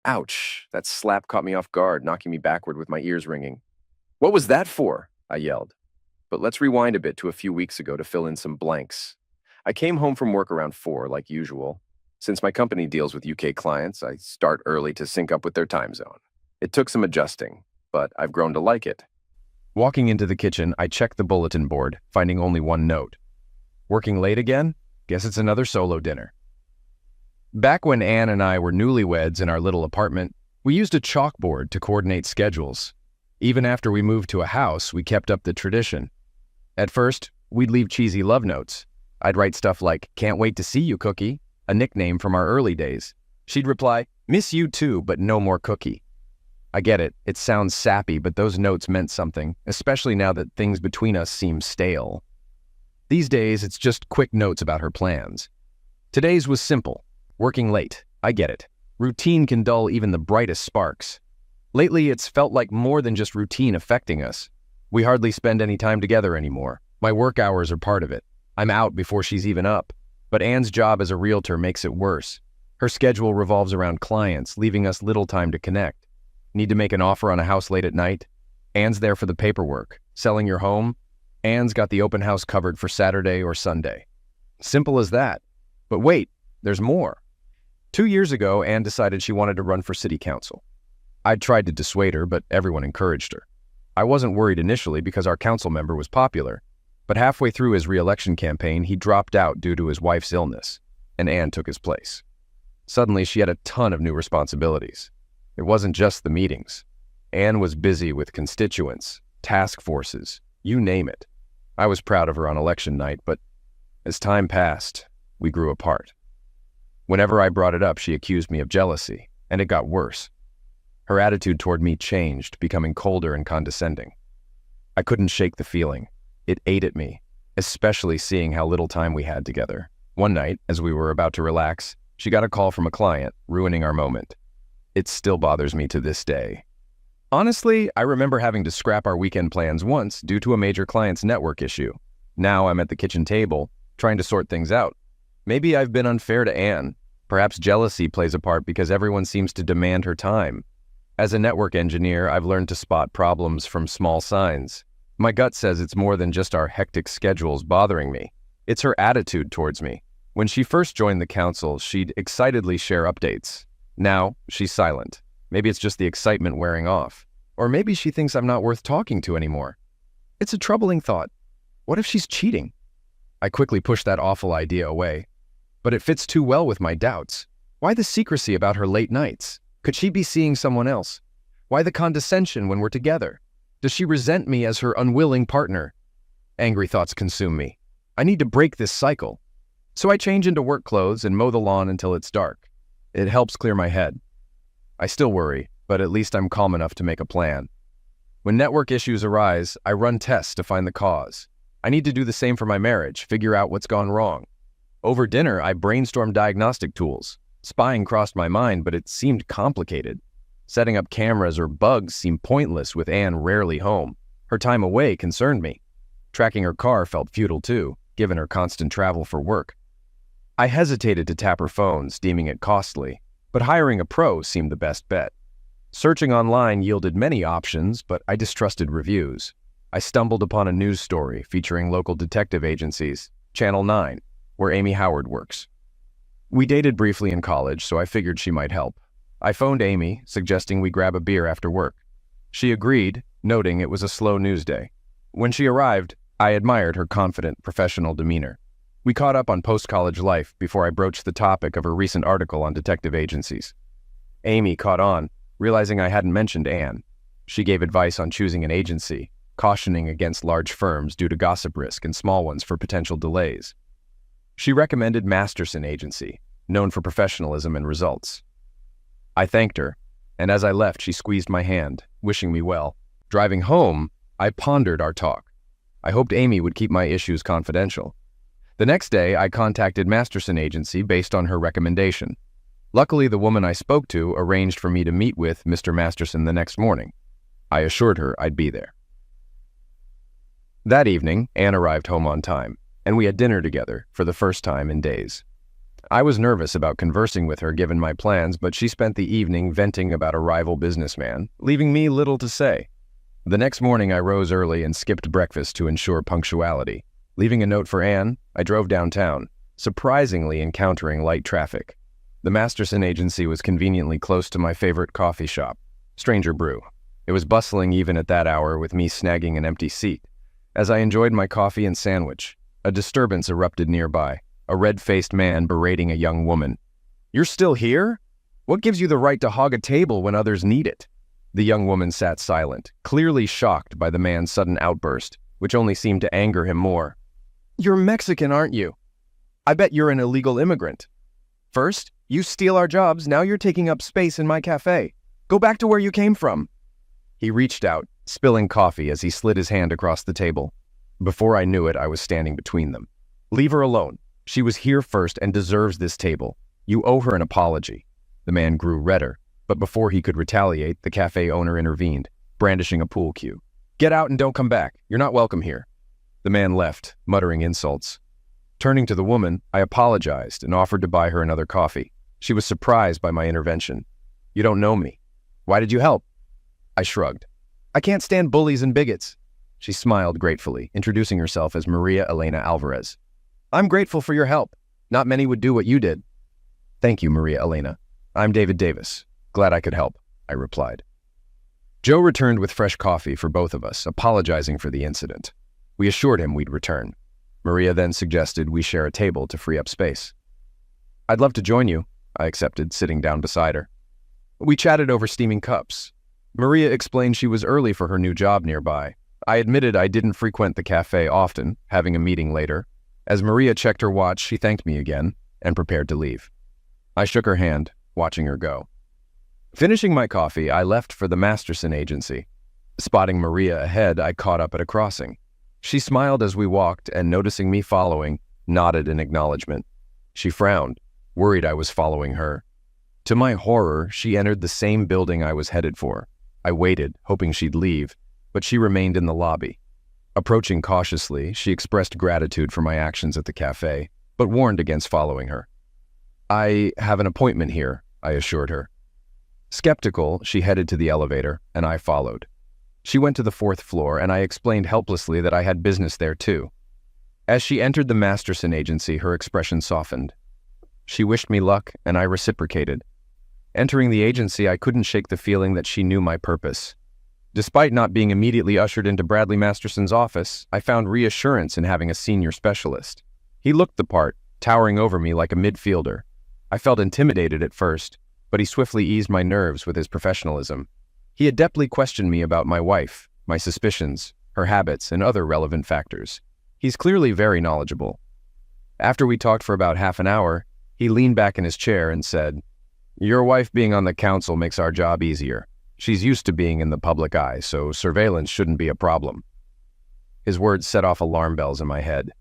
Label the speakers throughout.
Speaker 1: Ouch! That slap caught me off guard, knocking me backward with my ears ringing. What was that for? I yelled. But let's rewind a bit to a few weeks ago to fill in some blanks. I came home from work around 4, like usual. Since my company deals with UK clients, I start early to sync up with their time zone. It took some adjusting, but I've grown to like it. Walking into the kitchen, I checked the bulletin board, finding only one note. Working late again? Guess it's another solo dinner. Back when Anne and I were newlyweds in our little apartment, we used a chalkboard to coordinate schedules. Even after we moved to a house, we kept up the tradition. At first, we'd leave cheesy love notes. I'd write stuff like, "Can't wait to see you, Cookie," a nickname from our early days. She'd reply, "Miss you too, but no more Cookie." I get it, it sounds sappy, but those notes meant something, especially now that things between us seem stale. These days, it's just quick notes about her plans. Today's was simple. Working late. I get it. Routine can dull even the brightest sparks. Lately, it's felt like more than just routine affecting us. We hardly spend any time together anymore. My work hours are part of it. I'm out before she's even up. But Anne's job as a realtor makes it worse. Her schedule revolves around clients, leaving us little time to connect. Need to make an offer on a house late at night? Anne's there for the paperwork. Selling your home? Anne's got the open house covered for Saturday or Sunday. Simple as that. But wait, there's more. 2 years ago, Anne decided she wanted to run for city council. I'd tried to dissuade her, but everyone encouraged her. I wasn't worried initially because our council member was popular, but halfway through his re-election campaign, he dropped out due to his wife's illness, and Anne took his place. Suddenly, she had a ton of new responsibilities. It wasn't just the meetings. Anne was busy with constituents, task forces, you name it. I was proud of her on election night, but as time passed, we grew apart. Whenever I brought it up, she accused me of jealousy, and it got worse. Her attitude toward me changed, becoming colder and condescending. I couldn't shake the feeling. It ate at me, especially seeing how little time we had together. One night, as we were about to relax, she got a call from a client, ruining our moment. It still bothers me to this day. Honestly, I remember having to scrap our weekend plans once due to a major client's network issue. Now I'm at the kitchen table, trying to sort things out. Maybe I've been unfair to Anne. Perhaps jealousy plays a part because everyone seems to demand her time. As a network engineer, I've learned to spot problems from small signs. My gut says it's more than just our hectic schedules bothering me. It's her attitude towards me. When she first joined the council, she'd excitedly share updates. Now, she's silent. Maybe it's just the excitement wearing off. Or maybe she thinks I'm not worth talking to anymore. It's a troubling thought. What if she's cheating? I quickly pushed that awful idea away. But it fits too well with my doubts. Why the secrecy about her late nights? Could she be seeing someone else? Why the condescension when we're together? Does she resent me as her unwilling partner? Angry thoughts consume me. I need to break this cycle. So I change into work clothes and mow the lawn until it's dark. It helps clear my head. I still worry, but at least I'm calm enough to make a plan. When network issues arise, I run tests to find the cause. I need to do the same for my marriage, figure out what's gone wrong. Over dinner, I brainstormed diagnostic tools. Spying crossed my mind, but it seemed complicated. Setting up cameras or bugs seemed pointless with Anne rarely home. Her time away concerned me. Tracking her car felt futile too, given her constant travel for work. I hesitated to tap her phones, deeming it costly, but hiring a pro seemed the best bet. Searching online yielded many options, but I distrusted reviews. I stumbled upon a news story featuring local detective agencies, Channel 9, where Amy Howard works. We dated briefly in college, so I figured she might help. I phoned Amy, suggesting we grab a beer after work. She agreed, noting it was a slow news day. When she arrived, I admired her confident, professional demeanor. We caught up on post-college life before I broached the topic of her recent article on detective agencies. Amy caught on, realizing I hadn't mentioned Anne. She gave advice on choosing an agency, cautioning against large firms due to gossip risk and small ones for potential delays. She recommended Masterson Agency, known for professionalism and results. I thanked her, and as I left, she squeezed my hand, wishing me well. Driving home, I pondered our talk. I hoped Amy would keep my issues confidential. The next day, I contacted Masterson Agency based on her recommendation. Luckily, the woman I spoke to arranged for me to meet with Mr. Masterson the next morning. I assured her I'd be there. That evening, Anne arrived home on time, and we had dinner together for the first time in days. I was nervous about conversing with her given my plans, but she spent the evening venting about a rival businessman, leaving me little to say. The next morning I rose early and skipped breakfast to ensure punctuality. Leaving a note for Anne, I drove downtown, surprisingly encountering light traffic. The Masterson agency was conveniently close to my favorite coffee shop, Stranger Brew. It was bustling even at that hour, with me snagging an empty seat. As I enjoyed my coffee and sandwich, a disturbance erupted nearby, a red-faced man berating a young woman. "You're still here? What gives you the right to hog a table when others need it?" The young woman sat silent, clearly shocked by the man's sudden outburst, which only seemed to anger him more. "You're Mexican, aren't you? I bet you're an illegal immigrant. First, you steal our jobs, now you're taking up space in my cafe. Go back to where you came from." He reached out, spilling coffee as he slid his hand across the table. Before I knew it, I was standing between them. "Leave her alone. She was here first and deserves this table. You owe her an apology." The man grew redder, but before he could retaliate, the cafe owner intervened, brandishing a pool cue. "Get out and don't come back. You're not welcome here." The man left, muttering insults. Turning to the woman, I apologized and offered to buy her another coffee. She was surprised by my intervention. "You don't know me. Why did you help?" I shrugged. "I can't stand bullies and bigots." She smiled gratefully, introducing herself as Maria Elena Alvarez. "I'm grateful for your help. Not many would do what you did." "Thank you, Maria Elena. I'm David Davis. Glad I could help," I replied. Joe returned with fresh coffee for both of us, apologizing for the incident. We assured him we'd return. Maria then suggested we share a table to free up space. "I'd love to join you," I accepted, sitting down beside her. We chatted over steaming cups. Maria explained she was early for her new job nearby. I admitted I didn't frequent the cafe often, having a meeting later. As Maria checked her watch, she thanked me again and prepared to leave. I shook her hand, watching her go. Finishing my coffee, I left for the Masterson agency. Spotting Maria ahead, I caught up at a crossing. She smiled as we walked and, noticing me following, nodded in acknowledgement. She frowned, worried I was following her. To my horror, she entered the same building I was headed for. I waited, hoping she'd leave, but she remained in the lobby. Approaching cautiously, she expressed gratitude for my actions at the cafe, but warned against following her. "I have an appointment here," I assured her. Skeptical, she headed to the elevator, and I followed. She went to the 4th floor, and I explained helplessly that I had business there too. As she entered the Masterson agency, her expression softened. She wished me luck, and I reciprocated. Entering the agency, I couldn't shake the feeling that she knew my purpose. Despite not being immediately ushered into Bradley Masterson's office, I found reassurance in having a senior specialist. He looked the part, towering over me like a midfielder. I felt intimidated at first, but he swiftly eased my nerves with his professionalism. He adeptly questioned me about my wife, my suspicions, her habits, and other relevant factors. He's clearly very knowledgeable. After we talked for about half an hour, he leaned back in his chair and said, "Your wife being on the council makes our job easier. She's used to being in the public eye, so surveillance shouldn't be a problem." His words set off alarm bells in my head.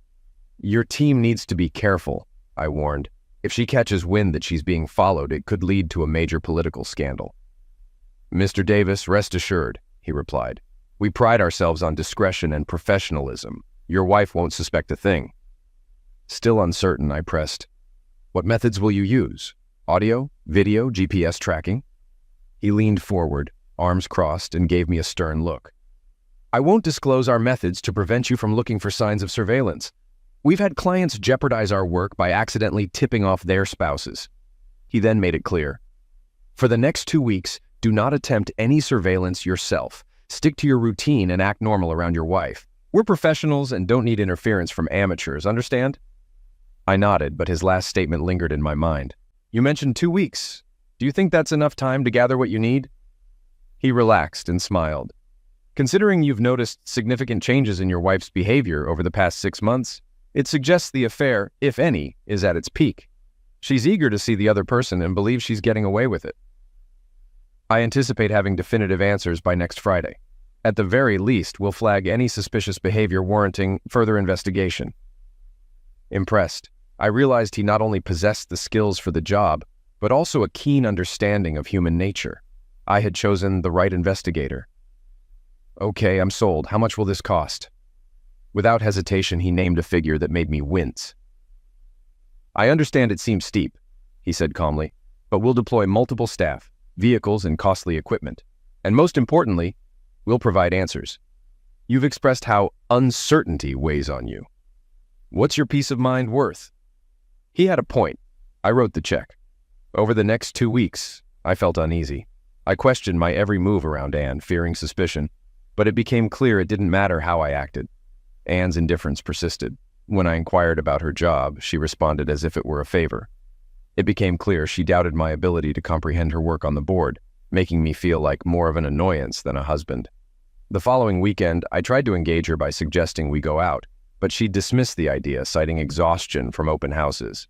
Speaker 1: "Your team needs to be careful," I warned. "If she catches wind that she's being followed, it could lead to a major political scandal." "Mr. Davis, rest assured," he replied. "We pride ourselves on discretion and professionalism. Your wife won't suspect a thing." Still uncertain, I pressed, "What methods will you use? Audio, video, GPS tracking?" He leaned forward, arms crossed, and gave me a stern look. "I won't disclose our methods to prevent you from looking for signs of surveillance. We've had clients jeopardize our work by accidentally tipping off their spouses." He then made it clear. "For the next 2 weeks, do not attempt any surveillance yourself. Stick to your routine and act normal around your wife. We're professionals and don't need interference from amateurs, understand?" I nodded, but his last statement lingered in my mind. "You mentioned 2 weeks. Do you think that's enough time to gather what you need?" He relaxed and smiled. "Considering you've noticed significant changes in your wife's behavior over the past 6 months, it suggests the affair, if any, is at its peak. She's eager to see the other person and believes she's getting away with it. I anticipate having definitive answers by next Friday. At the very least, we'll flag any suspicious behavior warranting further investigation." Impressed, I realized he not only possessed the skills for the job, but also a keen understanding of human nature. I had chosen the right investigator. "Okay, I'm sold. How much will this cost?" Without hesitation, he named a figure that made me wince. I understand it seems steep, he said calmly, but we'll deploy multiple staff, vehicles, and costly equipment. And most importantly, we'll provide answers. You've expressed how uncertainty weighs on you. What's your peace of mind worth? He had a point. I wrote the check. Over the next 2 weeks, I felt uneasy. I questioned my every move around Anne, fearing suspicion, but it became clear it didn't matter how I acted. Anne's indifference persisted. When I inquired about her job, she responded as if it were a favor. It became clear she doubted my ability to comprehend her work on the board, making me feel like more of an annoyance than a husband. The following weekend, I tried to engage her by suggesting we go out, but she dismissed the idea, citing exhaustion from open houses.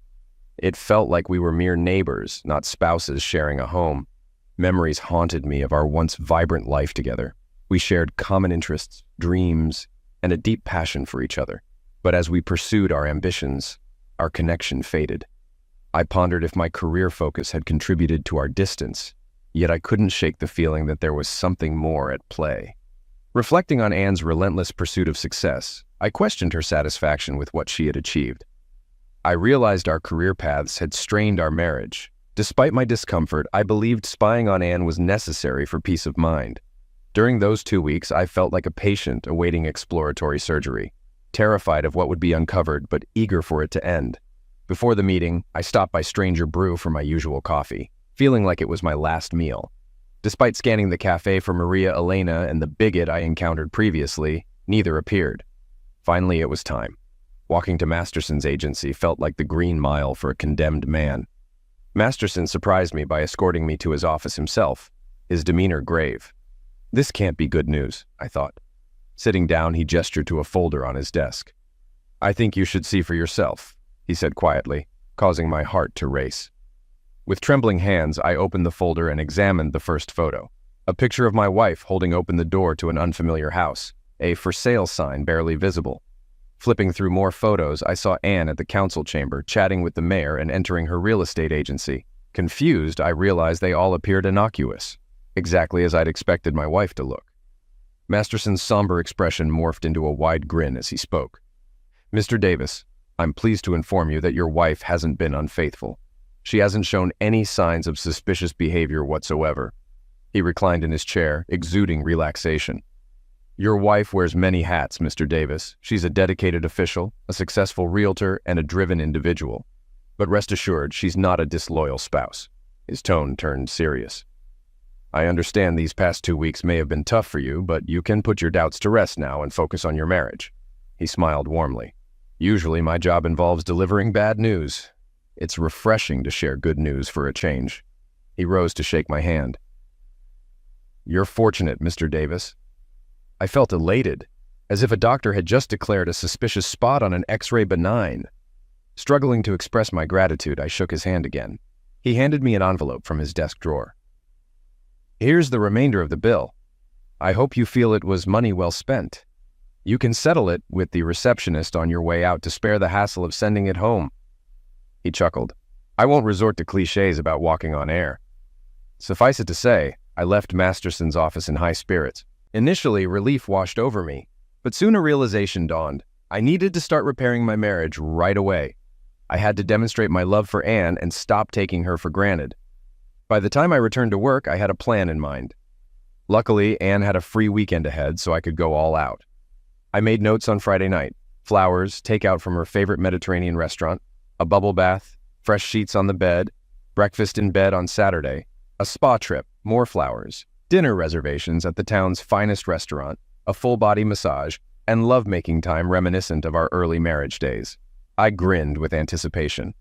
Speaker 1: It felt like we were mere neighbors, not spouses sharing a home. Memories haunted me of our once vibrant life together. We shared common interests, dreams, and a deep passion for each other. But as we pursued our ambitions, our connection faded. I pondered if my career focus had contributed to our distance, yet I couldn't shake the feeling that there was something more at play. Reflecting on Anne's relentless pursuit of success, I questioned her satisfaction with what she had achieved. I realized our career paths had strained our marriage. Despite my discomfort, I believed spying on Anne was necessary for peace of mind. During those 2 weeks, I felt like a patient awaiting exploratory surgery, terrified of what would be uncovered, but eager for it to end. Before the meeting, I stopped by Stranger Brew for my usual coffee, feeling like it was my last meal. Despite scanning the cafe for Maria Elena and the bigot I encountered previously, neither appeared. Finally, it was time. Walking to Masterson's agency felt like the Green Mile for a condemned man. Masterson surprised me by escorting me to his office himself, his demeanor grave. This can't be good news, I thought. Sitting down, he gestured to a folder on his desk. I think you should see for yourself, he said quietly, causing my heart to race. With trembling hands, I opened the folder and examined the first photo. A picture of my wife holding open the door to an unfamiliar house, a for sale sign barely visible. Flipping through more photos, I saw Anne at the council chamber, chatting with the mayor and entering her real estate agency. Confused, I realized they all appeared innocuous, exactly as I'd expected my wife to look. Masterson's somber expression morphed into a wide grin as he spoke. Mr. Davis, I'm pleased to inform you that your wife hasn't been unfaithful. She hasn't shown any signs of suspicious behavior whatsoever. He reclined in his chair, exuding relaxation. Your wife wears many hats, Mr. Davis. She's a dedicated official, a successful realtor, and a driven individual. But rest assured, she's not a disloyal spouse. His tone turned serious. I understand these past 2 weeks may have been tough for you, but you can put your doubts to rest now and focus on your marriage. He smiled warmly. Usually my job involves delivering bad news. It's refreshing to share good news for a change. He rose to shake my hand. You're fortunate, Mr. Davis. I felt elated, as if a doctor had just declared a suspicious spot on an X-ray benign. Struggling to express my gratitude, I shook his hand again. He handed me an envelope from his desk drawer. Here's the remainder of the bill. I hope you feel it was money well spent. You can settle it with the receptionist on your way out to spare the hassle of sending it home. He chuckled. I won't resort to cliches about walking on air. Suffice it to say, I left Masterson's office in high spirits. Initially, relief washed over me, but soon a realization dawned. I needed to start repairing my marriage right away. I had to demonstrate my love for Anne and stop taking her for granted. By the time I returned to work, I had a plan in mind. Luckily, Anne had a free weekend ahead, so I could go all out. I made notes on Friday night: flowers, takeout from her favorite Mediterranean restaurant, a bubble bath, fresh sheets on the bed, breakfast in bed on Saturday, a spa trip, more flowers, dinner reservations at the town's finest restaurant, a full-body massage, and lovemaking time reminiscent of our early marriage days. I grinned with anticipation.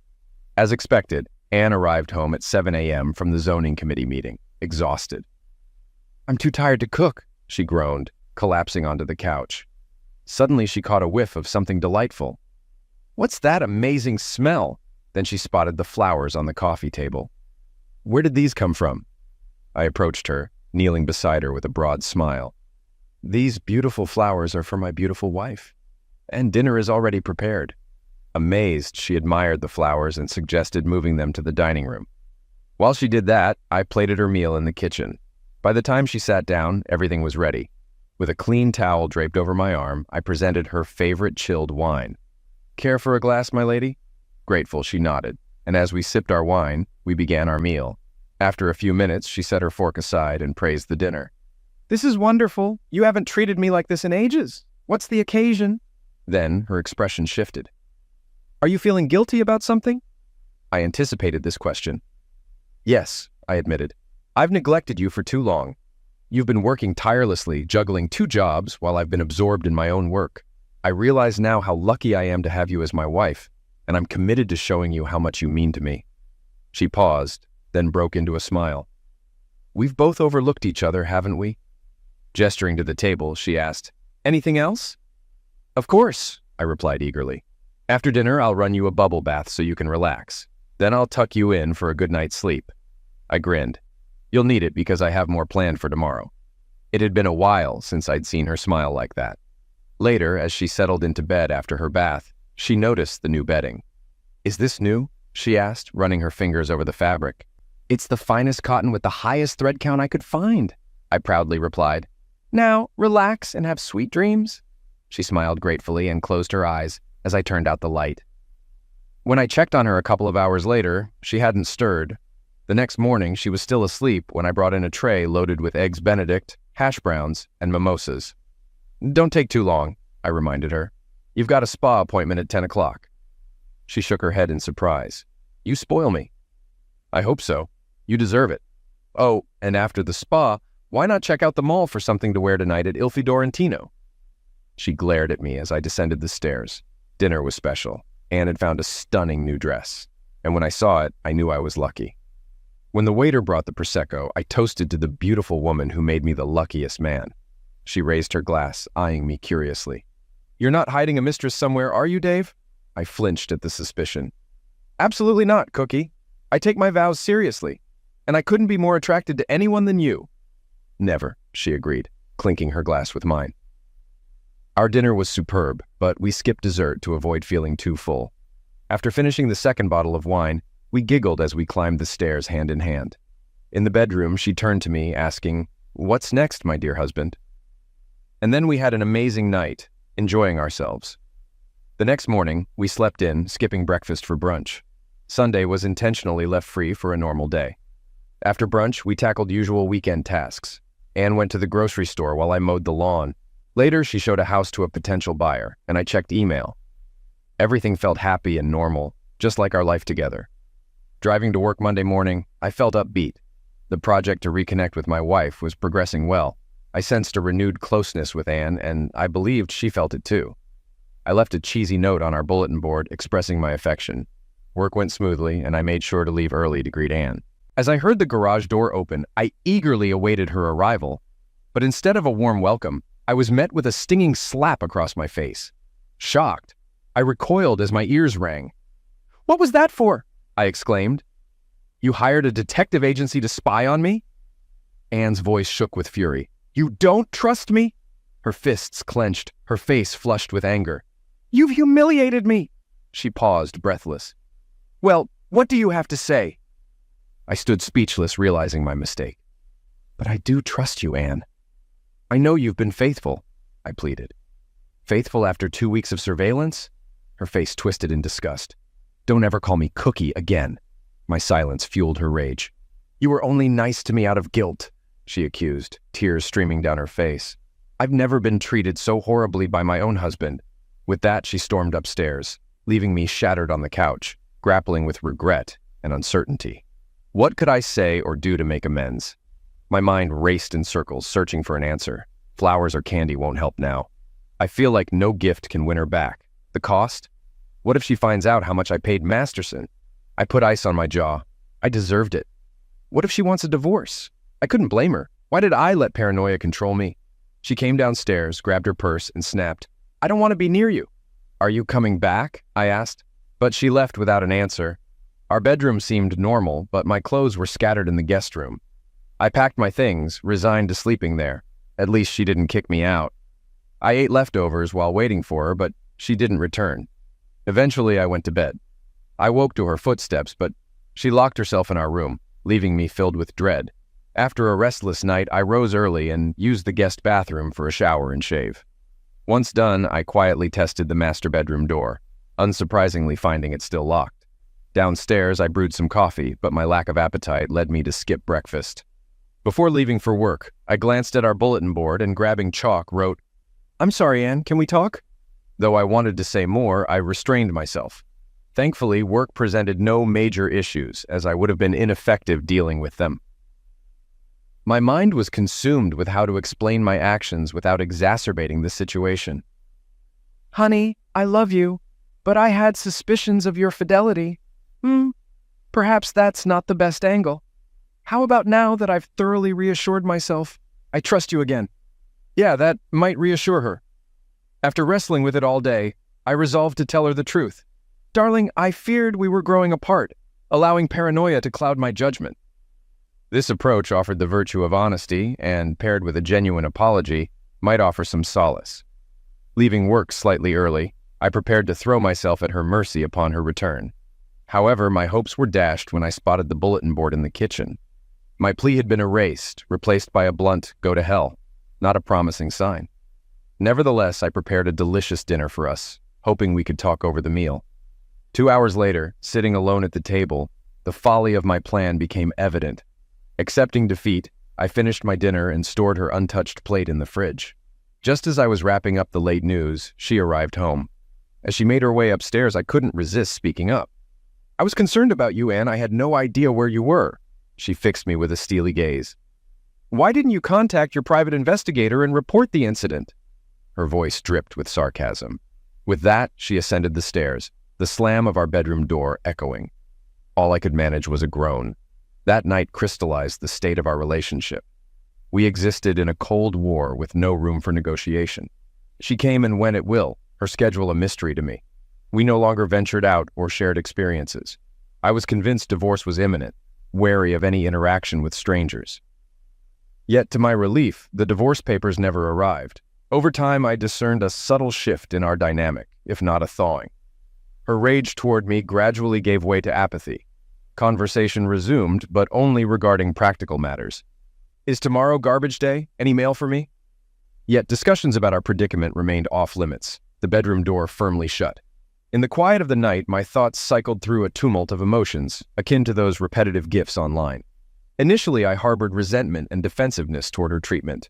Speaker 1: As expected, Anne arrived home at 7 a.m. from the zoning committee meeting, exhausted. I'm too tired to cook, she groaned, collapsing onto the couch. Suddenly she caught a whiff of something delightful. What's that amazing smell? Then she spotted the flowers on the coffee table. Where did these come from? I approached her, kneeling beside her with a broad smile. These beautiful flowers are for my beautiful wife, and dinner is already prepared. Amazed, she admired the flowers and suggested moving them to the dining room. While she did that, I plated her meal in the kitchen. By the time she sat down, everything was ready. With a clean towel draped over my arm, I presented her favorite chilled wine. Care for a glass, my lady? Grateful, she nodded, and as we sipped our wine, we began our meal. After a few minutes, she set her fork aside and praised the dinner.
Speaker 2: "This is wonderful. You haven't treated me like this in ages. What's the occasion?"
Speaker 1: Then her expression shifted.
Speaker 2: "Are you feeling guilty about something?"
Speaker 1: I anticipated this question. "Yes," I admitted. "I've neglected you for too long. You've been working tirelessly, juggling 2 jobs while I've been absorbed in my own work. I realize now how lucky I am to have you as my wife, and I'm committed to showing you how much you mean to me." She paused, then broke into a smile. "We've both overlooked each other, haven't we?" Gesturing to the table, she asked, "Anything else?" "Of course," I replied eagerly. "After dinner, I'll run you a bubble bath so you can relax. Then I'll tuck you in for a good night's sleep." I grinned. "You'll need it because I have more planned for tomorrow." It had been a while since I'd seen her smile like that. Later, as she settled into bed after her bath, she noticed the new bedding. "Is this new?" she asked, running her fingers over the fabric. "It's the finest cotton with the highest thread count I could find," I proudly replied. "Now, relax and have sweet dreams." She smiled gratefully and closed her eyes as I turned out the light. When I checked on her a couple of hours later, she hadn't stirred. The next morning, she was still asleep when I brought in a tray loaded with eggs Benedict, hash browns, and mimosas. "Don't take too long," I reminded her. "You've got a spa appointment at 10 o'clock. She shook her head in surprise. "You spoil me." "I hope so. You deserve it. Oh, and after the spa, why not check out the mall for something to wear tonight at Il Fiorentino?" She glared at me as I descended the stairs. Dinner was special. Anne had found a stunning new dress, and when I saw it, I knew I was lucky. When the waiter brought the Prosecco, I toasted to the beautiful woman who made me the luckiest man. She raised her glass, eyeing me curiously. "You're not hiding a mistress somewhere, are you, Dave?" I flinched at the suspicion. "Absolutely not, Cookie. I take my vows seriously, and I couldn't be more attracted to anyone than you." "Never," she agreed, clinking her glass with mine. Our dinner was superb, but we skipped dessert to avoid feeling too full. After finishing the second bottle of wine, we giggled as we climbed the stairs hand in hand. In the bedroom, she turned to me, asking, "What's next, my dear husband?" And then we had an amazing night, enjoying ourselves. The next morning, we slept in, skipping breakfast for brunch. Sunday was intentionally left free for a normal day. After brunch, we tackled usual weekend tasks. Anne went to the grocery store while I mowed the lawn. Later, she showed a house to a potential buyer, and I checked email. Everything felt happy and normal, just like our life together. Driving to work Monday morning, I felt upbeat. The project to reconnect with my wife was progressing well. I sensed a renewed closeness with Anne, and I believed she felt it too. I left a cheesy note on our bulletin board expressing my affection. Work went smoothly, and I made sure to leave early to greet Anne. As I heard the garage door open, I eagerly awaited her arrival. But instead of a warm welcome, I was met with a stinging slap across my face. Shocked, I recoiled as my ears rang. "What was that for?" I exclaimed. "You hired a detective agency to spy on me?" Anne's voice shook with fury. "You don't trust me?" Her fists clenched, her face flushed with anger. "You've humiliated me." She paused, breathless. "Well, what do you have to say?" I stood speechless, realizing my mistake. "But I do trust you, Anne. I know you've been faithful," I pleaded. "Faithful after 2 weeks of surveillance?" Her face twisted in disgust. "Don't ever call me Cookie again." My silence fueled her rage. "You were only nice to me out of guilt," she accused, tears streaming down her face. "I've never been treated so horribly by my own husband." With that, she stormed upstairs, leaving me shattered on the couch, grappling with regret and uncertainty. What could I say or do to make amends? My mind raced in circles, searching for an answer. Flowers or candy won't help now. I feel like no gift can win her back. The cost? What if she finds out how much I paid Masterson? I put ice on my jaw. I deserved it. What if she wants a divorce? I couldn't blame her. Why did I let paranoia control me? She came downstairs, grabbed her purse, and snapped, "I don't want to be near you." "Are you coming back?" I asked. But she left without an answer. Our bedroom seemed normal, but my clothes were scattered in the guest room. I packed my things, resigned to sleeping there. At least she didn't kick me out. I ate leftovers while waiting for her, but she didn't return. Eventually, I went to bed. I woke to her footsteps, but she locked herself in our room, leaving me filled with dread. After a restless night, I rose early and used the guest bathroom for a shower and shave. Once done, I quietly tested the master bedroom door, unsurprisingly finding it still locked. Downstairs, I brewed some coffee, but my lack of appetite led me to skip breakfast. Before leaving for work, I glanced at our bulletin board and grabbing chalk wrote, "I'm sorry, Anne, can we talk?" Though I wanted to say more, I restrained myself. Thankfully, work presented no major issues, as I would have been ineffective dealing with them. My mind was consumed with how to explain my actions without exacerbating the situation.
Speaker 2: Honey, I love you, but I had suspicions of your fidelity. Perhaps that's not the best angle. How about now that I've thoroughly reassured myself, I trust you again?
Speaker 1: Yeah, that might reassure her. After wrestling with it all day, I resolved to tell her the truth.
Speaker 2: Darling, I feared we were growing apart, allowing paranoia to cloud my judgment.
Speaker 1: This approach offered the virtue of honesty and, paired with a genuine apology, might offer some solace. Leaving work slightly early, I prepared to throw myself at her mercy upon her return. However, my hopes were dashed when I spotted the bulletin board in the kitchen. My plea had been erased, replaced by a blunt "go to hell," not a promising sign. Nevertheless, I prepared a delicious dinner for us, hoping we could talk over the meal. 2 hours later, sitting alone at the table, the folly of my plan became evident. Accepting defeat, I finished my dinner and stored her untouched plate in the fridge. Just as I was wrapping up the late news, she arrived home. As she made her way upstairs, I couldn't resist speaking up. "I was concerned about you, Anne. I had no idea where you were." She fixed me with a steely gaze.
Speaker 2: "Why didn't you contact your private investigator and report the incident?"
Speaker 1: Her voice dripped with sarcasm. With that, she ascended the stairs, the slam of our bedroom door echoing. All I could manage was a groan. That night crystallized the state of our relationship. We existed in a cold war with no room for negotiation. She came and went at will, her schedule a mystery to me. We no longer ventured out or shared experiences. I was convinced divorce was imminent, wary of any interaction with strangers. Yet, to my relief, the divorce papers never arrived. Over time, I discerned a subtle shift in our dynamic, if not a thawing. Her rage toward me gradually gave way to apathy. Conversation resumed, but only regarding practical matters. "Is tomorrow garbage day? Any mail for me?" Yet discussions about our predicament remained off-limits, the bedroom door firmly shut. In the quiet of the night, my thoughts cycled through a tumult of emotions, akin to those repetitive gifs online. Initially, I harbored resentment and defensiveness toward her treatment.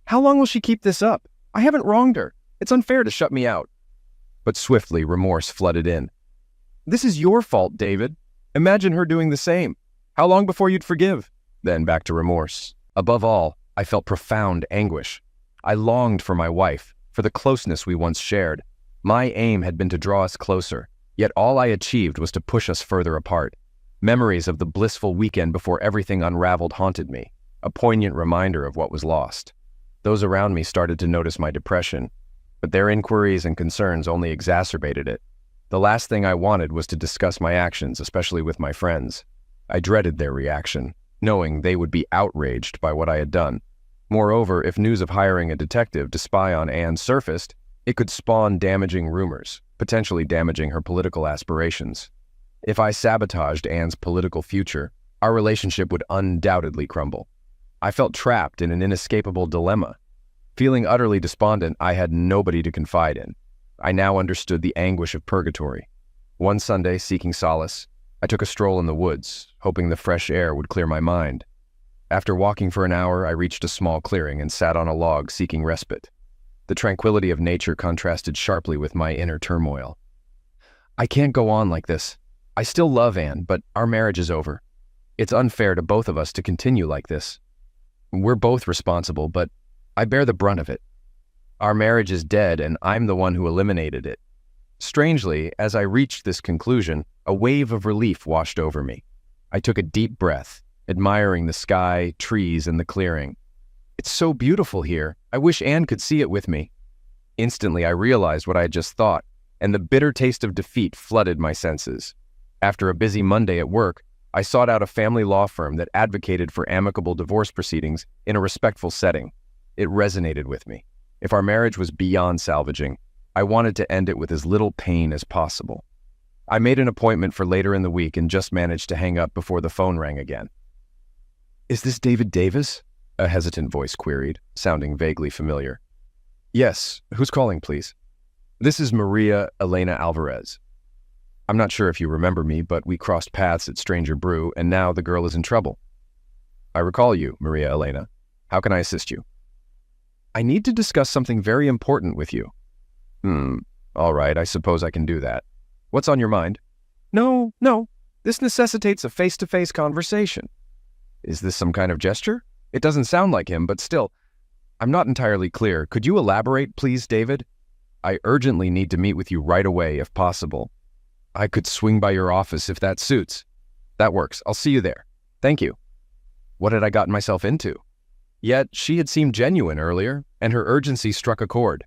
Speaker 2: "How long will she keep this up? I haven't wronged her. It's unfair to shut me out."
Speaker 1: But swiftly, remorse flooded in.
Speaker 2: "This is your fault, David. Imagine her doing the same. How long before you'd forgive?"
Speaker 1: Then back to remorse. Above all, I felt profound anguish. I longed for my wife, for the closeness we once shared. My aim had been to draw us closer, yet all I achieved was to push us further apart. Memories of the blissful weekend before everything unraveled haunted me, a poignant reminder of what was lost. Those around me started to notice my depression, but their inquiries and concerns only exacerbated it. The last thing I wanted was to discuss my actions, especially with my friends. I dreaded their reaction, knowing they would be outraged by what I had done. Moreover, if news of hiring a detective to spy on Anne surfaced, it could spawn damaging rumors, potentially damaging her political aspirations. If I sabotaged Anne's political future, our relationship would undoubtedly crumble. I felt trapped in an inescapable dilemma. Feeling utterly despondent, I had nobody to confide in. I now understood the anguish of purgatory. One Sunday, seeking solace, I took a stroll in the woods, hoping the fresh air would clear my mind. After walking for an hour, I reached a small clearing and sat on a log seeking respite. The tranquility of nature contrasted sharply with my inner turmoil. "I can't go on like this. I still love Anne, but our marriage is over. It's unfair to both of us to continue like this. We're both responsible, but I bear the brunt of it. Our marriage is dead, and I'm the one who eliminated it." Strangely, as I reached this conclusion, a wave of relief washed over me. I took a deep breath, admiring the sky, trees, and the clearing. "It's so beautiful here. I wish Anne could see it with me." Instantly, I realized what I had just thought, and the bitter taste of defeat flooded my senses. After a busy Monday at work, I sought out a family law firm that advocated for amicable divorce proceedings in a respectful setting. It resonated with me. If our marriage was beyond salvaging, I wanted to end it with as little pain as possible. I made an appointment for later in the week and just managed to hang up before the phone rang again. "Is this David Davis?" a hesitant voice queried, sounding vaguely familiar. "Yes. Who's calling, please?" "This is Maria Elena Alvarez."
Speaker 2: I'm not sure if you remember me, but we crossed paths at Stranger Brew, and now the girl is in trouble. I recall you, Maria Elena. How can I assist you? I need to discuss something very important with you. All right, I suppose I can do that. What's on your mind? No. This necessitates a face-to-face conversation. Is this some kind of gesture? It doesn't sound like him, but still, I'm not entirely clear. Could you elaborate, please, David? I urgently need to meet with you right away, if possible. I could swing by your office if that suits. That works. I'll see you there. Thank you. What had I gotten myself into? Yet she had seemed genuine earlier, and her urgency struck a chord.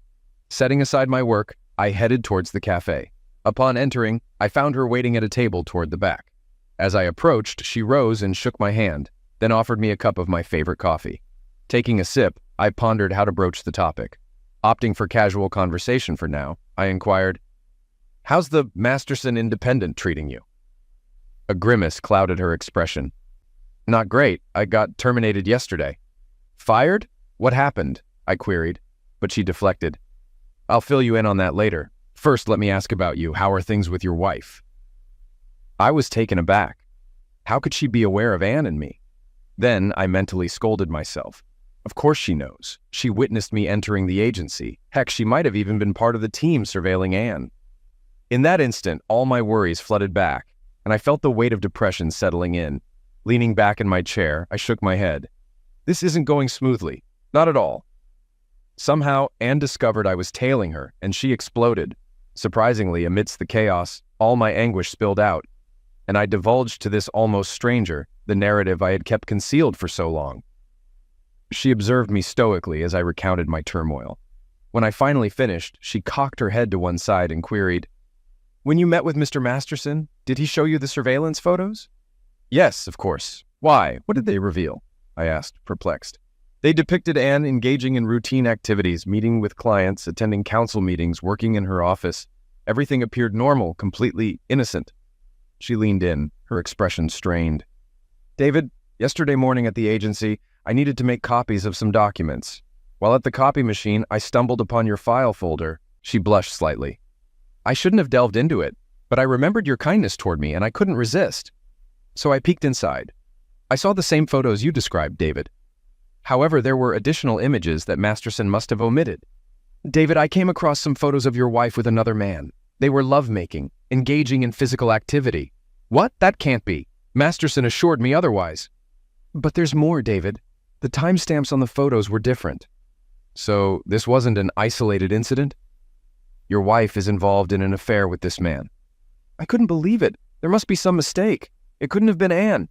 Speaker 2: Setting aside my work, I headed towards the cafe. Upon entering, I found her waiting at a table toward the back. As I approached, she rose and shook my hand, then offered me a cup of my favorite coffee. Taking a sip, I pondered how to broach the topic. Opting for casual conversation for now, I inquired, "How's the Masterson Independent treating you?" A grimace clouded her expression. "Not great. I got terminated yesterday." "Fired? What happened?" I queried, but she deflected. "I'll fill you in on that later. First, let me ask about you. How are things with your wife?" I was taken aback. How could she be aware of Anne and me? Then I mentally scolded myself. Of course she knows. She witnessed me entering the agency. Heck, she might have even been part of the team surveilling Anne. In that instant, all my worries flooded back, and I felt the weight of depression settling in. Leaning back in my chair, I shook my head. This isn't going smoothly. Not at all. Somehow, Anne discovered I was tailing her, and she exploded. Surprisingly, amidst the chaos, all my anguish spilled out, and I divulged to this almost stranger the narrative I had kept concealed for so long. She observed me stoically as I recounted my turmoil. When I finally finished, she cocked her head to one side and queried, "When you met with Mr. Masterson, did he show you the surveillance photos?" "Yes, of course. Why? What did they reveal?" I asked, perplexed. "They depicted Anne engaging in routine activities, meeting with clients, attending council meetings, working in her office. Everything appeared normal, completely innocent." She leaned in, her expression strained. "David, yesterday morning at the agency, I needed to make copies of some documents. While at the copy machine, I stumbled upon your file folder." She blushed slightly. "I shouldn't have delved into it, but I remembered your kindness toward me and I couldn't resist. So I peeked inside. I saw the same photos you described, David. However, there were additional images that Masterson must have omitted. David, I came across some photos of your wife with another man. They were lovemaking, engaging in physical activity." "What? That can't be. Masterson assured me otherwise." "But there's more, David. The timestamps on the photos were different." "So this wasn't an isolated incident? Your wife is involved in an affair with this man." "I couldn't believe it. There must be some mistake. It couldn't have been Anne.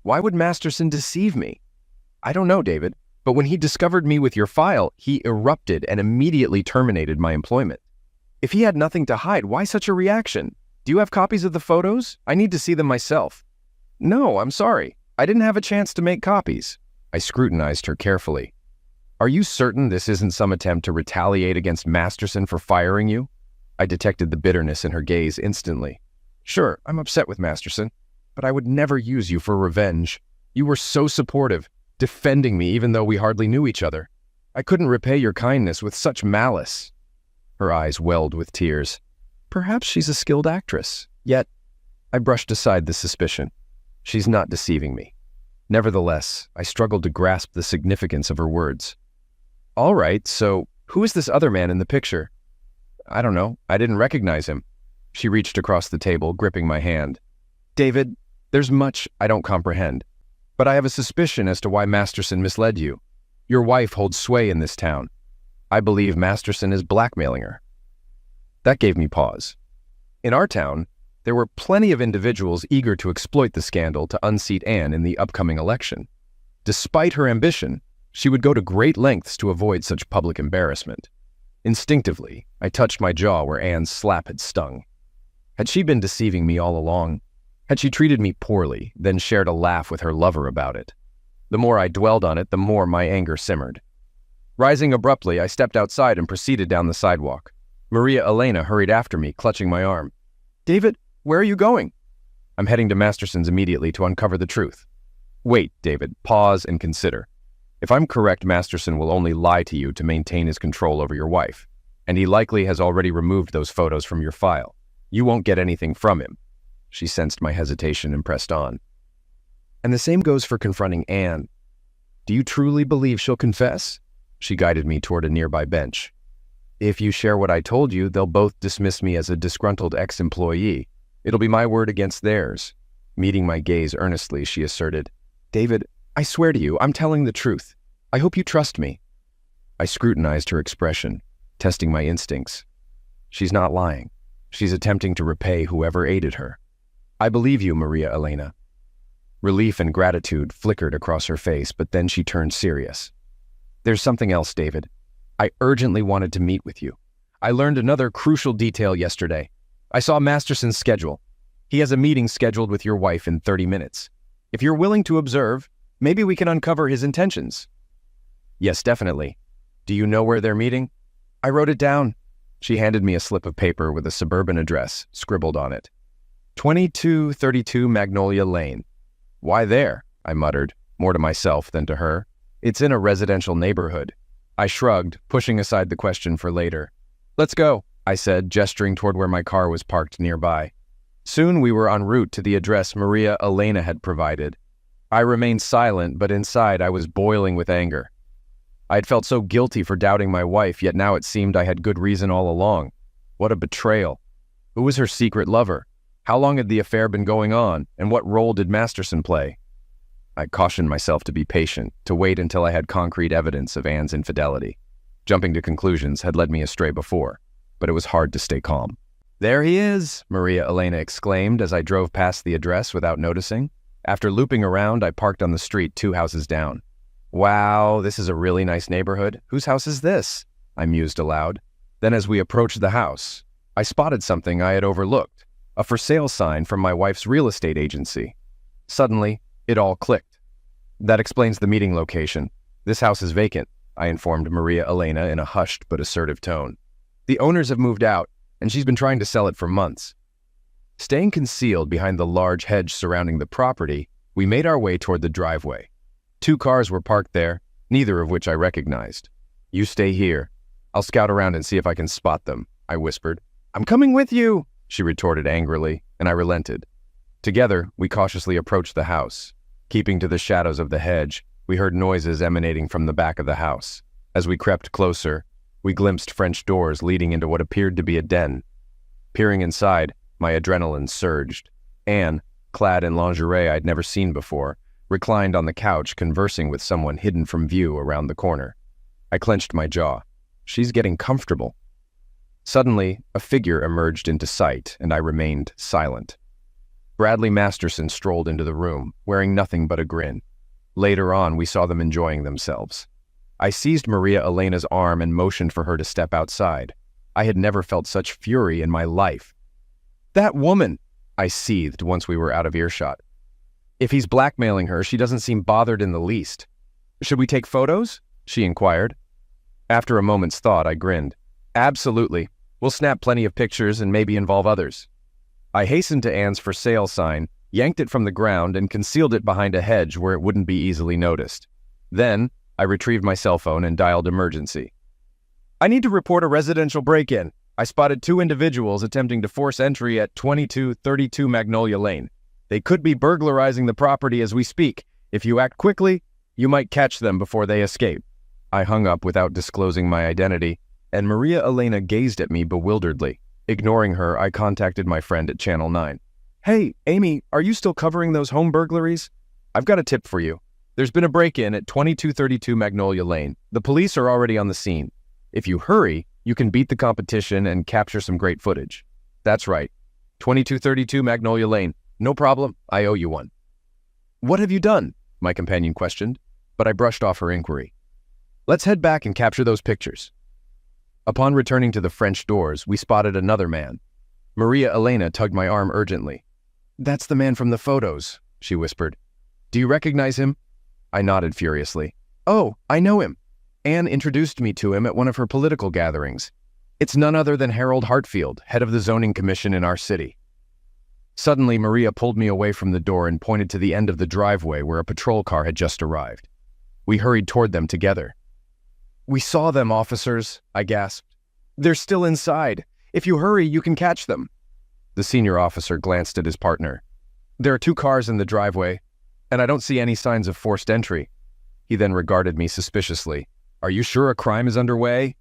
Speaker 2: Why would Masterson deceive me?" "I don't know, David, but when he discovered me with your file, he erupted and immediately terminated my employment. If he had nothing to hide, why such a reaction? Do you have copies of the photos? I need to see them myself." "No, I'm sorry. I didn't have a chance to make copies." I scrutinized her carefully. "Are you certain this isn't some attempt to retaliate against Masterson for firing you?" I detected the bitterness in her gaze instantly. "Sure, I'm upset with Masterson, but I would never use you for revenge. You were so supportive, defending me even though we hardly knew each other. I couldn't repay your kindness with such malice." Her eyes welled with tears. Perhaps she's a skilled actress. Yet, I brushed aside the suspicion. She's not deceiving me. Nevertheless, I struggled to grasp the significance of her words. "All right, so who is this other man in the picture?" "I don't know. I didn't recognize him." She reached across the table, gripping my hand. "David, there's much I don't comprehend, but I have a suspicion as to why Masterson misled you. Your wife holds sway in this town. I believe Masterson is blackmailing her." That gave me pause. In our town, there were plenty of individuals eager to exploit the scandal to unseat Anne in the upcoming election. Despite her ambition, she would go to great lengths to avoid such public embarrassment. Instinctively, I touched my jaw where Anne's slap had stung. Had she been deceiving me all along? Had she treated me poorly, then shared a laugh with her lover about it? The more I dwelled on it, the more my anger simmered. Rising abruptly, I stepped outside and proceeded down the sidewalk. Maria Elena hurried after me, clutching my arm. "David, where are you going?" "I'm heading to Masterson's immediately to uncover the truth." "Wait, David, pause and consider. If I'm correct, Masterson will only lie to you to maintain his control over your wife, and he likely has already removed those photos from your file.
Speaker 1: You won't get anything from him." She sensed my hesitation and pressed on. "And the same goes for confronting Anne. Do you truly believe she'll confess?" She guided me toward a nearby bench. "If you share what I told you, they'll both dismiss me as a disgruntled ex-employee. It'll be my word against theirs." Meeting my gaze earnestly, she asserted, "David, I swear to you, I'm telling the truth. I hope you trust me." I scrutinized her expression, testing my instincts. She's not lying. She's attempting to repay whoever aided her. "I believe you, Maria Elena." Relief and gratitude flickered across her face, but then she turned serious. "There's something else, David. I urgently wanted to meet with you. I learned another crucial detail yesterday. I saw Masterson's schedule. He has a meeting scheduled with your wife in 30 minutes. If you're willing to observe, maybe we can uncover his intentions." "Yes, definitely. Do you know where they're meeting?" "I wrote it down." She handed me a slip of paper with a suburban address scribbled on it. 2232 Magnolia Lane. "Why there?" I muttered, more to myself than to her. "It's in a residential neighborhood." I shrugged, pushing aside the question for later. "Let's go," I said, gesturing toward where my car was parked nearby. Soon we were en route to the address Maria Elena had provided. I remained silent, but inside I was boiling with anger. I had felt so guilty for doubting my wife, yet now it seemed I had good reason all along. What a betrayal. Who was her secret lover? How long had the affair been going on, and what role did Masterson play? I cautioned myself to be patient, to wait until I had concrete evidence of Anne's infidelity. Jumping to conclusions had led me astray before, but it was hard to stay calm. "There he is," Maria Elena exclaimed as I drove past the address without noticing. After looping around, I parked on the street 2 houses down. "Wow, this is a really nice neighborhood. Whose house is this?" I mused aloud. Then as we approached the house, I spotted something I had overlooked, a for sale sign from my wife's real estate agency. Suddenly, it all clicked. "That explains the meeting location. This house is vacant," I informed Maria Elena in a hushed but assertive tone. "The owners have moved out, and she's been trying to sell it for months." Staying concealed behind the large hedge surrounding the property, we made our way toward the driveway. 2 cars were parked there, neither of which I recognized. "You stay here. I'll scout around and see if I can spot them," I whispered. "I'm coming with you," she retorted angrily, and I relented. Together, we cautiously approached the house. Keeping to the shadows of the hedge, we heard noises emanating from the back of the house. As we crept closer, we glimpsed French doors leading into what appeared to be a den. Peering inside, my adrenaline surged. Anne, clad in lingerie I'd never seen before, reclined on the couch conversing with someone hidden from view around the corner. I clenched my jaw. She's getting comfortable. Suddenly, a figure emerged into sight, and I remained silent. Bradley Masterson strolled into the room, wearing nothing but a grin. Later on, we saw them enjoying themselves. I seized Maria Elena's arm and motioned for her to step outside. I had never felt such fury in my life. "That woman!" I seethed once we were out of earshot. "If he's blackmailing her, she doesn't seem bothered in the least." "Should we take photos?" she inquired. After a moment's thought, I grinned. "Absolutely. We'll snap plenty of pictures and maybe involve others." I hastened to Anne's for sale sign, yanked it from the ground, and concealed it behind a hedge where it wouldn't be easily noticed. Then, I retrieved my cell phone and dialed emergency. "I need to report a residential break-in. I spotted 2 individuals attempting to force entry at 2232 Magnolia Lane. They could be burglarizing the property as we speak. If you act quickly, you might catch them before they escape." I hung up without disclosing my identity, and Maria Elena gazed at me bewilderedly. Ignoring her, I contacted my friend at Channel 9. "Hey, Amy, are you still covering those home burglaries? I've got a tip for you. There's been a break-in at 2232 Magnolia Lane. The police are already on the scene. If you hurry, you can beat the competition and capture some great footage." "That's right. 2232 Magnolia Lane. No problem. I owe you one." "What have you done?" my companion questioned, but I brushed off her inquiry. "Let's head back and capture those pictures." Upon returning to the French doors, we spotted another man. Maria Elena tugged my arm urgently. "That's the man from the photos," she whispered. "Do you recognize him?" I nodded furiously. "Oh, I know him. Anne introduced me to him at one of her political gatherings. It's none other than Harold Hartfield, head of the zoning commission in our city." Suddenly, Maria pulled me away from the door and pointed to the end of the driveway where a patrol car had just arrived. We hurried toward them together. "We saw them, officers," I gasped. "They're still inside. If you hurry, you can catch them."
Speaker 2: The senior officer glanced at his partner. "There are 2 cars in the driveway, and I don't see any signs of forced entry." He then regarded me suspiciously. "Are you sure a crime is underway?"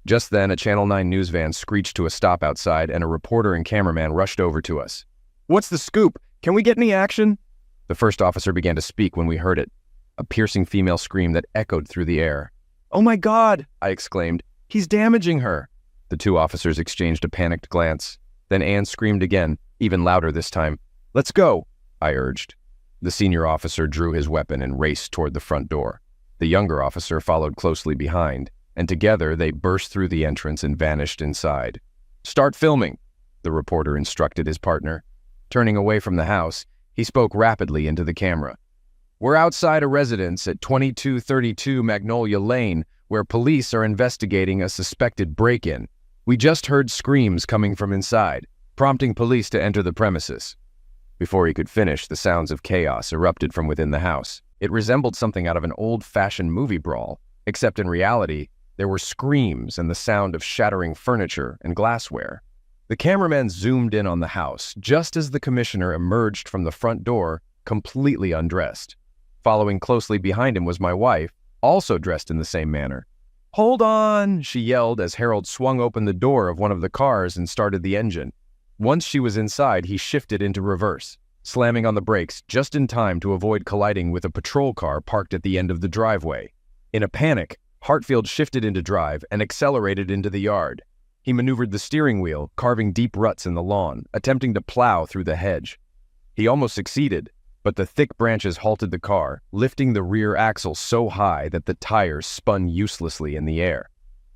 Speaker 2: Just then, a Channel 9 news van screeched to a stop outside, and a reporter and cameraman rushed over to us. "What's the scoop? Can we get any action?" The first officer began to speak when we heard it, a piercing female scream that echoed through the air. "Oh my God!" I exclaimed. "He's damaging her!" The 2 officers exchanged a panicked glance. Then Anne screamed again, even louder this time. "Let's go!" I urged. The senior officer drew his weapon and raced toward the front door. The younger officer followed closely behind, and together they burst through the entrance and vanished inside. "Start filming," the reporter instructed his partner. Turning away from the house, he spoke rapidly into the camera. "We're outside a residence at 2232 Magnolia Lane, where police are investigating a suspected break-in. We just heard screams coming from inside, prompting police to enter the premises." Before he could finish, the sounds of chaos erupted from within the house. It resembled something out of an old-fashioned movie brawl, except in reality, there were screams and the sound of shattering furniture and glassware. The cameraman zoomed in on the house just as the commissioner emerged from the front door, completely undressed. Following closely behind him was my wife, also dressed in the same manner. "Hold on!" she yelled as Harold swung open the door of one of the cars and started the engine. Once she was inside, he shifted into reverse, slamming on the brakes just in time to avoid colliding with a patrol car parked at the end of the driveway. In a panic, Hartfield shifted into drive and accelerated into the yard. He maneuvered the steering wheel, carving deep ruts in the lawn, attempting to plow through the hedge. He almost succeeded, but the thick branches halted the car, lifting the rear axle so high that the tires spun uselessly in the air.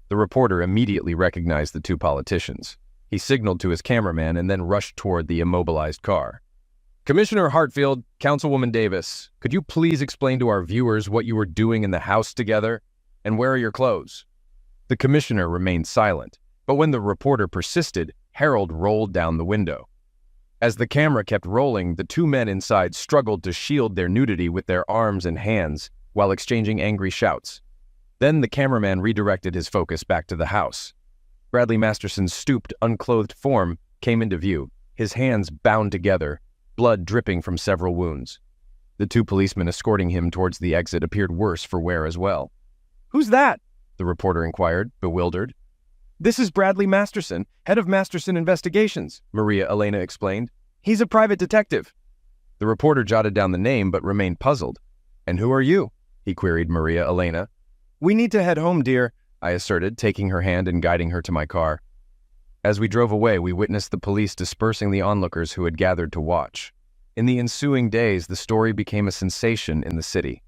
Speaker 2: The reporter immediately recognized the 2 politicians. He signaled to his cameraman and then rushed toward the immobilized car. "Commissioner Hartfield, Councilwoman Davis, could you please explain to our viewers what you were doing in the house together? And where are your clothes?" The commissioner remained silent, but when the reporter persisted, Harold rolled down the window. As the camera kept rolling, the 2 men inside struggled to shield their nudity with their arms and hands while exchanging angry shouts. Then the cameraman redirected his focus back to the house. Bradley Masterson's stooped, unclothed form came into view, his hands bound together, blood dripping from several wounds. The 2 policemen escorting him towards the exit appeared worse for wear as well. "Who's that?" the reporter inquired, bewildered. "This is Bradley Masterson, head of Masterson Investigations," Maria Elena explained. "He's a private detective." The reporter jotted down the name but remained puzzled. "And who are you?" he queried Maria Elena. "We need to head home, dear," I asserted, taking her hand and guiding her to my car. As we drove away, we witnessed the police dispersing the onlookers who had gathered to watch. In the ensuing days, the story became a sensation in the city.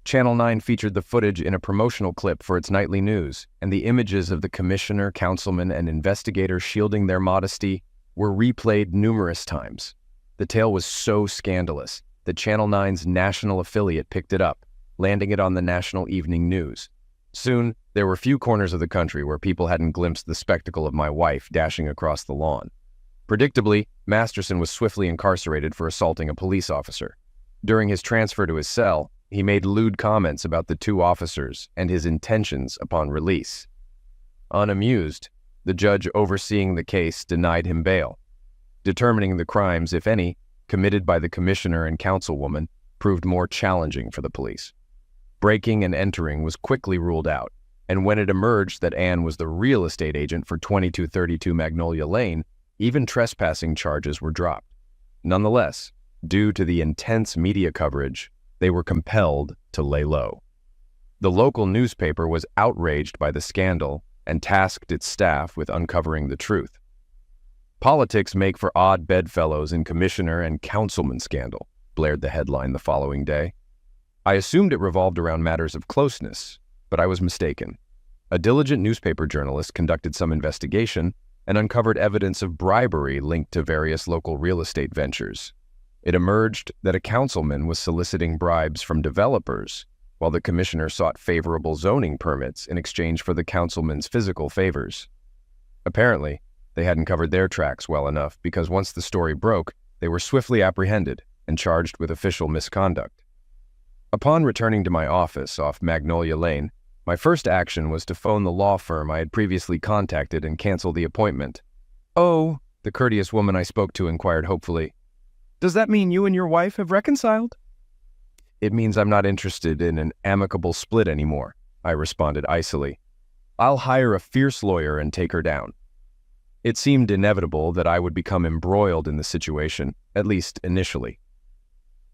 Speaker 2: Channel 9 featured the footage in a promotional clip for its nightly news, and the images of the commissioner, councilman, and investigator shielding their modesty were replayed numerous times. The tale was so scandalous that Channel 9's national affiliate picked it up, landing it on the national evening news. Soon, there were few corners of the country where people hadn't glimpsed the spectacle of my wife dashing across the lawn. Predictably, Masterson was swiftly incarcerated for assaulting a police officer. During his transfer to his cell, he made lewd comments about the 2 officers and his intentions upon release. Unamused, the judge overseeing the case denied him bail. Determining the crimes, if any, committed by the commissioner and councilwoman proved more challenging for the police. Breaking and entering was quickly ruled out, and when it emerged that Anne was the real estate agent for 2232 Magnolia Lane, even trespassing charges were dropped. Nonetheless, due to the intense media coverage, they were compelled to lay low. The local newspaper was outraged by the scandal and tasked its staff with uncovering the truth. "Politics make for odd bedfellows in commissioner and councilman scandal," blared the headline the following day. I assumed it revolved around matters of closeness, but I was mistaken. A diligent newspaper journalist conducted some investigation and uncovered evidence of bribery linked to various local real estate ventures. It emerged that a councilman was soliciting bribes from developers, while the commissioner sought favorable zoning permits in exchange for the councilman's physical favors. Apparently, they hadn't covered their tracks well enough because once the story broke, they were swiftly apprehended and charged with official misconduct. Upon returning to my office off Magnolia Lane, my first action was to phone the law firm I had previously contacted and cancel the appointment. "Oh,"
Speaker 1: The courteous woman I spoke to inquired hopefully.
Speaker 2: Does that mean you and your wife have reconciled?
Speaker 1: It means I'm not interested in an amicable split anymore, I responded icily. I'll hire a fierce lawyer and take her down. It seemed inevitable that I would become embroiled in the situation, at least initially.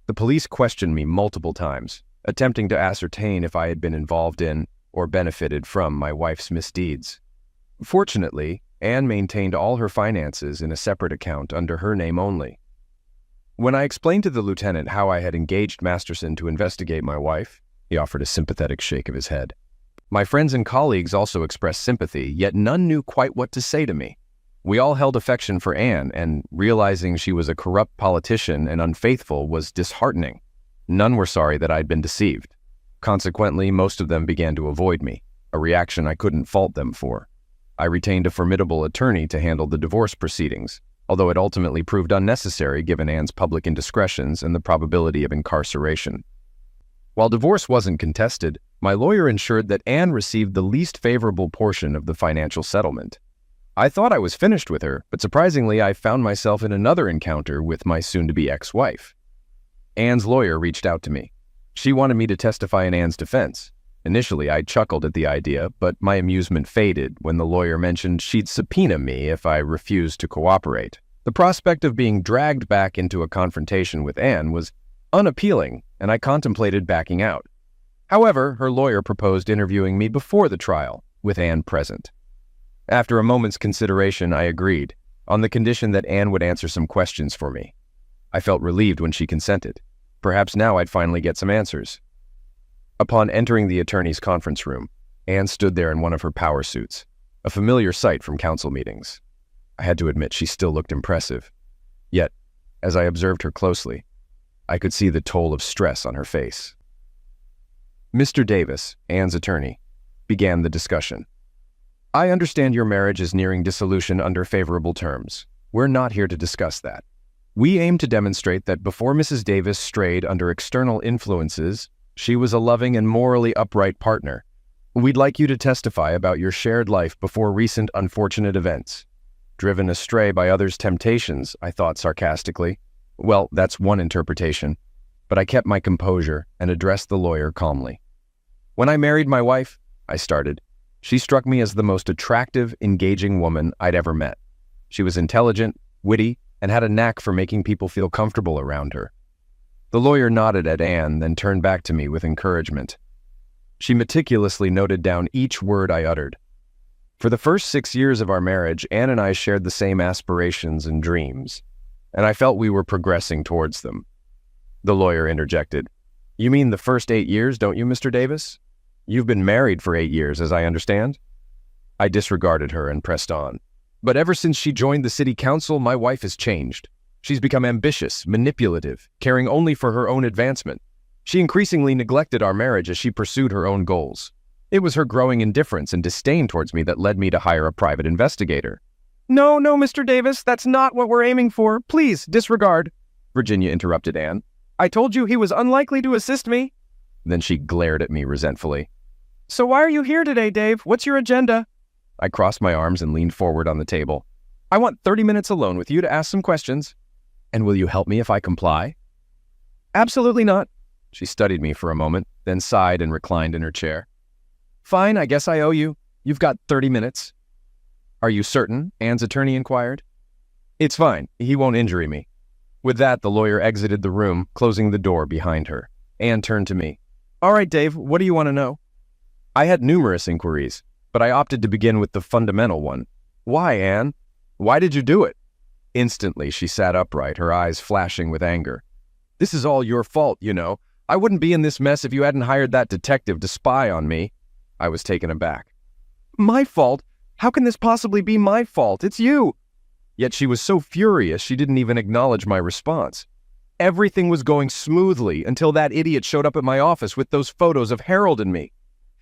Speaker 1: The police questioned me multiple times, attempting to ascertain if I had been involved in or benefited from my wife's misdeeds. Fortunately, Anne maintained all her finances in a separate account under her name only. When I explained to the lieutenant how I had engaged Masterson to investigate my wife, he offered a sympathetic shake of his head. My friends and colleagues also expressed sympathy, yet none knew quite what to say to me. We all held affection for Anne, and realizing she was a corrupt politician and unfaithful was disheartening. None were sorry that I'd been deceived. Consequently, most of them began to avoid me, a reaction I couldn't fault them for. I retained a formidable attorney to handle the divorce proceedings, although it ultimately proved unnecessary given Anne's public indiscretions and the probability of incarceration. While divorce wasn't contested, my lawyer ensured that Anne received the least favorable portion of the financial settlement. I thought I was finished with her, but surprisingly I found myself in another encounter with my soon-to-be ex-wife. Anne's lawyer reached out to me. She wanted me to testify in Anne's defense. Initially, I chuckled at the idea, but my amusement faded when the lawyer mentioned she'd subpoena me if I refused to cooperate. The prospect of being dragged back into a confrontation with Anne was unappealing, and I contemplated backing out. However, her lawyer proposed interviewing me before the trial, with Anne present. After a moment's consideration, I agreed, on the condition that Anne would answer some questions for me. I felt relieved when she consented. Perhaps now I'd finally get some answers. Upon entering the attorney's conference room, Anne stood there in one of her power suits, a familiar sight from council meetings. I had to admit she still looked impressive. Yet, as I observed her closely, I could see the toll of stress on her face. Mr. Davis, Anne's attorney, began the discussion. I understand your marriage is nearing dissolution under favorable terms. We're not here to discuss that. We aim to demonstrate that before Mrs. Davis strayed under external influences, she was a loving and morally upright partner. We'd like you to testify about your shared life before recent unfortunate events. Driven astray by others' temptations, I thought sarcastically. Well, that's one interpretation. But I kept my composure and addressed the lawyer calmly. When I married my wife, I started, she struck me as the most attractive, engaging woman I'd ever met. She was intelligent, witty, and had a knack for making people feel comfortable around her. The lawyer nodded at Anne, then turned back to me with encouragement. She meticulously noted down each word I uttered. For the first 6 years of our marriage, Anne and I shared the same aspirations and dreams, and I felt we were progressing towards them. The lawyer interjected. You mean the first 8 years, don't you, Mr. Davis? You've been married for 8 years, as I understand? I disregarded her and pressed on. But ever since she joined the city council, my wife has changed. She's become ambitious, manipulative, caring only for her own advancement. She increasingly neglected our marriage as she pursued her own goals. It was her growing indifference and disdain towards me that led me to hire a private investigator.
Speaker 2: No, Mr. Davis, that's not what we're aiming for. Please, disregard. Virginia interrupted Anne. I told you he was unlikely to assist me.
Speaker 1: Then she glared at me resentfully.
Speaker 2: So why are you here today, Dave? What's your agenda?
Speaker 1: I crossed my arms and leaned forward on the table. I want 30 minutes alone with you to ask some questions. And will you help me if I comply?
Speaker 2: Absolutely not.
Speaker 1: She studied me for a moment, then sighed and reclined in her chair.
Speaker 2: Fine, I guess I owe you. You've got 30 minutes.
Speaker 1: Are you certain? Anne's attorney inquired. It's fine. He won't injure me. With that, the lawyer exited the room, closing the door behind her. Anne turned to me.
Speaker 2: All right, Dave, what do you want to know?
Speaker 1: I had numerous inquiries, but I opted to begin with the fundamental one. Why, Anne? Why did you do it? Instantly, she sat upright, her eyes flashing with anger. This is all your fault, you know. I wouldn't be in this mess if you hadn't hired that detective to spy on me. I was taken aback.
Speaker 2: My fault? How can this possibly be my fault? It's you.
Speaker 1: Yet she was so furious she didn't even acknowledge my response. Everything was going smoothly until that idiot showed up at my office with those photos of Harold and me.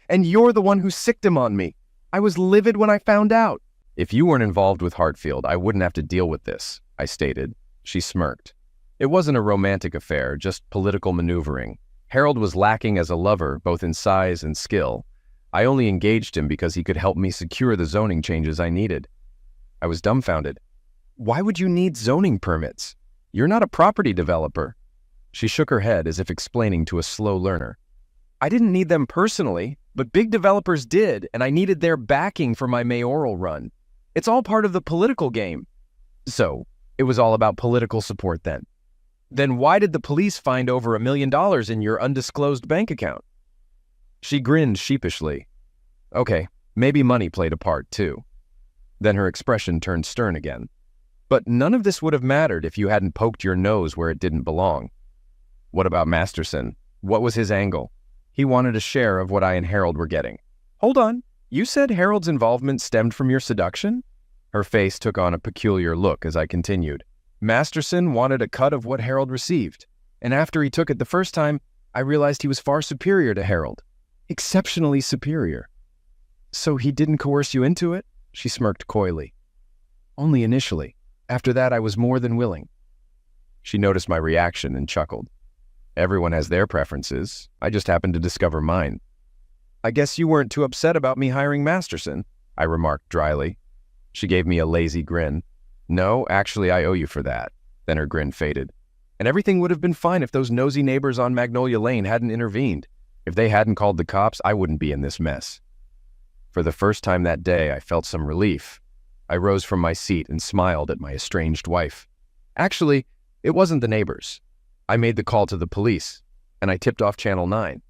Speaker 2: And you're the one who sicked him on me. I was livid when I found out.
Speaker 1: If you weren't involved with Hartfield, I wouldn't have to deal with this, I stated. She smirked. It wasn't a romantic affair, just political maneuvering. Harold was lacking as a lover, both in size and skill. I only engaged him because he could help me secure the zoning changes I needed. I was dumbfounded.
Speaker 2: Why would you need zoning permits? You're not a property developer. She shook her head as if explaining to a slow learner. I didn't need them personally, but big developers did, and I needed their backing for my mayoral run. It's all part of the political game. So, it was all about political support then. Then why did the police find over $1 million in your undisclosed bank account? She grinned sheepishly. Okay, maybe money played a part too. Then her expression turned stern again. But none of this would have mattered if you hadn't poked your nose where it didn't belong. What about Masterson? What was his angle? He wanted a share of what I and Harold were getting. Hold on, you said Harold's involvement stemmed from your seduction? Her face took on a peculiar look as I continued. Masterson wanted a cut of what Harold received, and after he took it the first time, I realized he was far superior to Harold. Exceptionally superior. So he didn't coerce you into it? She smirked coyly. Only initially. After that, I was more than willing. She noticed my reaction and chuckled. Everyone has their preferences. I just happened to discover mine. I guess you weren't too upset about me hiring Masterson, I remarked dryly. She gave me a lazy grin. No, actually, I owe you for that. Then her grin faded. And everything would have been fine if those nosy neighbors on Magnolia Lane hadn't intervened. If they hadn't called the cops, I wouldn't be in this mess. For the first time that day, I felt some relief. I rose from my seat and smiled at my estranged wife. Actually, it wasn't the neighbors. I made the call to the police, and I tipped off Channel 9.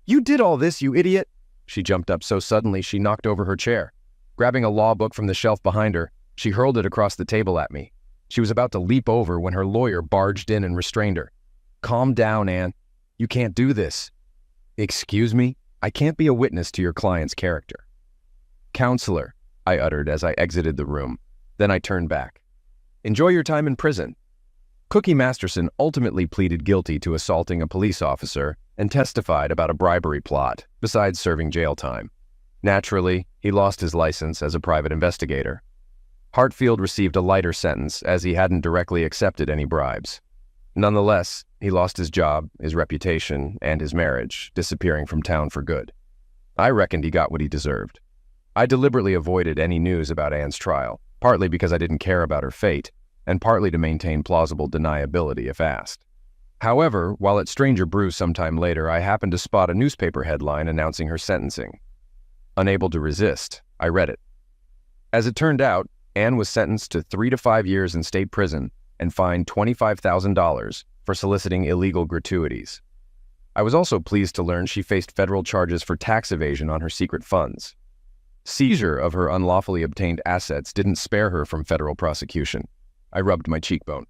Speaker 2: You did all this, you idiot! She jumped up so suddenly she knocked over her chair. Grabbing a law book from the shelf behind her, she hurled it across the table at me. She was about to leap over when her lawyer barged in and restrained her. Calm down, Anne. You can't do this. Excuse me? I can't be a witness to your client's character. Counselor, I uttered as I exited the room. Then I turned back. Enjoy your time in prison. Cookie Masterson ultimately pleaded guilty to assaulting a police officer and testified about a bribery plot, besides serving jail time. Naturally, he lost his license as a private investigator. Hartfield received a lighter sentence as he hadn't directly accepted any bribes. Nonetheless, he lost his job, his reputation, and his marriage, disappearing from town for good. I reckoned he got what he deserved. I deliberately avoided any news about Anne's trial, partly because I didn't care about her fate, and partly to maintain plausible deniability if asked. However, while at Stranger Brew sometime later, I happened to spot a newspaper headline announcing her sentencing. Unable to resist, I read it. As it turned out, Anne was sentenced to 3 to 5 years in state prison and fined $25,000 for soliciting illegal gratuities. I was also pleased to learn she faced federal charges for tax evasion on her secret funds. Seizure of her unlawfully obtained assets didn't spare her from federal prosecution. I rubbed my cheekbone.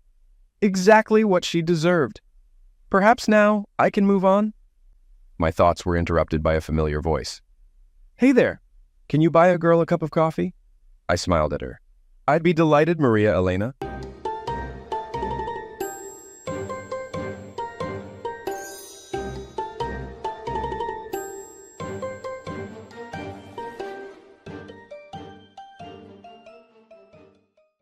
Speaker 2: Exactly what she deserved. Perhaps now I can move on? My thoughts were interrupted by a familiar voice. Hey there, can you buy a girl a cup of coffee? I smiled at her. I'd be delighted, Maria Elena.